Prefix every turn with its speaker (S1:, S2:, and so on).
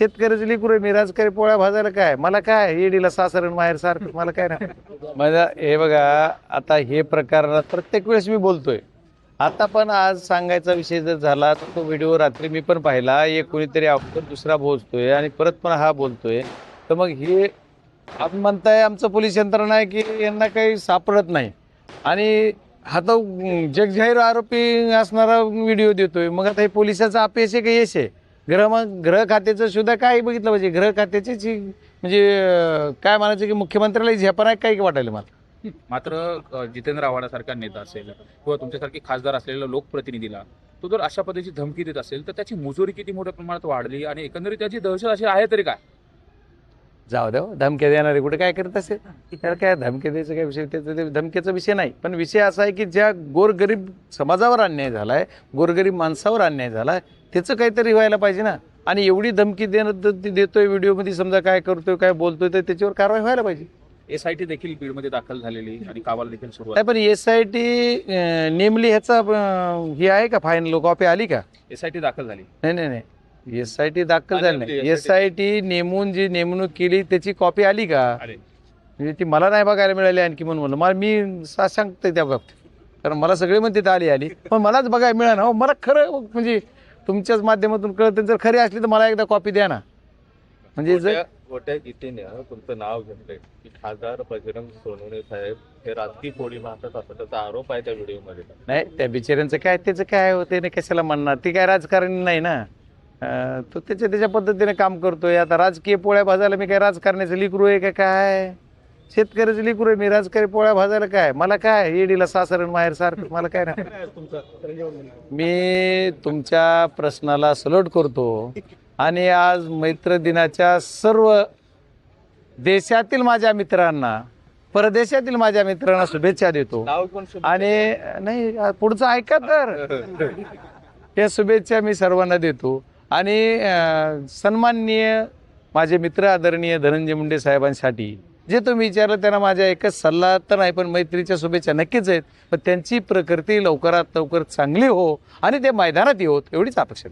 S1: शेतकऱ्याची लेकरू आहे मी, राजकारी पोळ्या भाजायला काय, मला काय ईडीला सासरण माहेर सारखं, मला काय नाही. माझा हे बघा, आता हे प्रकार प्रत्येक वेळेस मी बोलतोय. आता पण आज सांगायचा विषय जर झाला तर तो व्हिडिओ रात्री मी पण पाहिला, एक कोणीतरी आपण दुसरा बोलतोय आणि परत पण हा बोलतोय. तर मग हे आपण म्हणताय आमचं पोलीस यंत्रणा आहे की यांना काही सापडत नाही, आणि हा तो जगजाहीर आरोपी असणारा व्हिडिओ देतोय. मग आता हे पोलिसाचं अपयश आहे का यश आहे? गृह खात्याचं सुद्धा काय बघितलं पाहिजे, गृह खात्याची म्हणजे काय म्हणायचं की मुख्यमंत्र्याला झेपण आहे काय वाटायला मला.
S2: मात्र जितेंद्र आव्हाडासारखा नेता असेल किंवा तुमच्यासारखे खासदार असलेल्या लोकप्रतिनिधीला तो जर अशा पद्धतीची धमकी देत असेल तर त्याची मुजोरी किती मोठ्या प्रमाणात वाढली आणि एकंदरीत त्याची दहशत अशी आहे तरी काय?
S1: जाऊ द्या, धमक्या देणारे कुठे काय करत असेल, त्याला काय धमक्या द्यायचं काय विषय, त्याचा ते धमक्याचा विषय नाही. पण विषय असा आहे की ज्या गोरगरीब समाजावर अन्याय झालाय, गोरगरीब माणसावर अन्याय झालाय, त्याचं काहीतरी व्हायला पाहिजे ना. आणि एवढी धमकी देतोय व्हिडिओमध्ये, समजा काय करतोय काय बोलतोय, तर त्याच्यावर कारवाई व्हायला पाहिजे.
S2: SIT देखील बीडमध्ये दाखल झालेली आणि कावाल देखील सुरू
S1: नाही, पण SIT नेमली ह्याचा हे आहे का, फायनल कॉपी आली का?
S2: SIT दाखल झाली
S1: नाही, SIT दाखल झाली नाही. SIT नेमून जी नेमणूक केली त्याची कॉपी आली का? म्हणजे ती मला नाही बघायला मिळाली आणखी, म्हणून मला मी सांगतोय त्या बाबतीत, कारण मला सगळे म्हणते आली पण मलाच बघायला मिळालं. हो, मला खरं म्हणजे तुमच्याच माध्यमातून कळतं, जर खरी असली तर मला एकदा कॉपी द्या ना. म्हणजे जर
S3: मोठ्या गीतेने तुमचं नाव घेतलंय की खासदार बजरंग सोनवणे साहेब हे राजकीय पोळी मारतात असं त्याचा आरोप आहे त्या व्हिडिओमध्ये.
S1: नाही, त्या बिचाऱ्यांचं काय, त्याचं काय होते नाही, कशाला म्हणणार, ती काय राजकारणी नाही ना. तो त्याच्या पद्धतीने काम करतोय. आता राजकीय पोळ्या भाजायला मी काय राजकारण्याचं लेकरू आहे का काय? शेतकऱ्याचं लेकरू आहे मी, राजकारी पोळ्या भाजायला काय, मला काय ईडीला सासरण माहेर सारखं, मला काय नाही. मी तुमच्या प्रश्नाला सलोट करतो आणि आज मैत्र दिनाच्या सर्व देशातील माझ्या मित्रांना, परदेशातील माझ्या मित्रांना शुभेच्छा देतो. आणि नाही, पुढचं ऐका तर, या शुभेच्छा मी सर्वांना देतो. आणि सन्माननीय माझे मित्र आदरणीय धनंजय मुंडे साहेबांसाठी जे तुम्ही विचारलं त्यांना माझ्या एकच सल्ला तर नाही, पण मैत्रीच्या शुभेच्छा नक्कीच आहेत. पण त्यांची प्रकृती लवकरात लवकर चांगली हो आणि ते मैदानात येऊत एवढीच अपेक्षा.